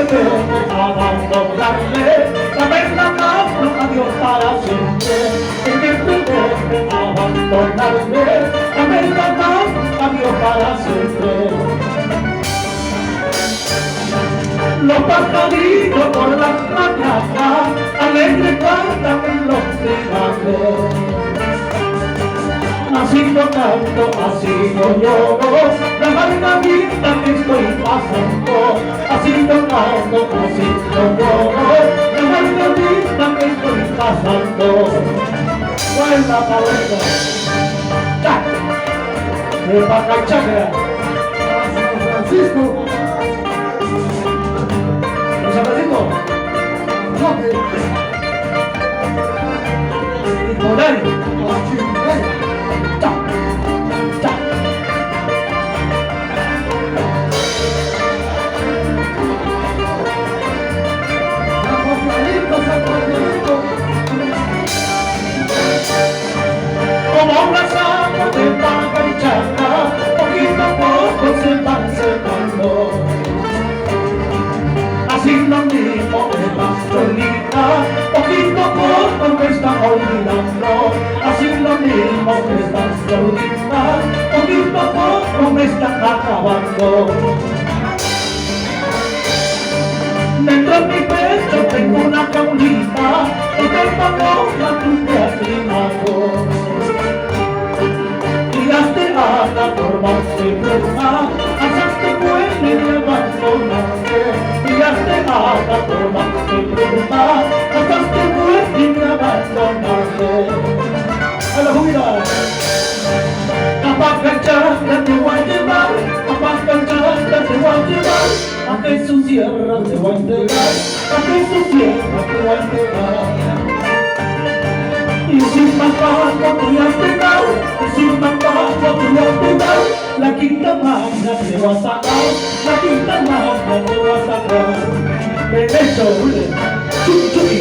debe abandonarle, la verdad no adiós para siempre. Siempre debe abandonarle, la verdad adiós para siempre. Los pajaritos por las mañanas alegre cantan en los trigales. Así no canto, así no lloro, la amarga vida que estoy pasando. Así no canto, así no lloro, la amarga vida que estoy pasando. ¿Cuál es la palabra? ¡Ya! ¡De Pacachaca! ¡San Francisco! San Francisco, y por ahí, cha, cha. Como una sangre de Pacachaca, poquito a poco se van secando. Así lo mismo es más solita, poquito a poco me está olvidando. Así lo mismo es más solita, poquito a poco me está acabando. Dentro de mi pecho tengo una caulita, y del valor la tú te has limado. Tiraste a la forma de bruma, alzaste fuerte y abandonaste. Tiraste a la forma de bruma, alzaste fuerte y abandonaste. ¡A la jubila! A Pacachaca te voy a llevar, a Pacachaca te voy a llevar, a que su sierra te voy a entregar, a que su sierra te voy a entregar. Y sin papá no te voy a entregar, y sin papá no te voy a entregar, la quinta manga te va a sacar, la quinta manga te va a sacar. Derecho, chuki, chuki.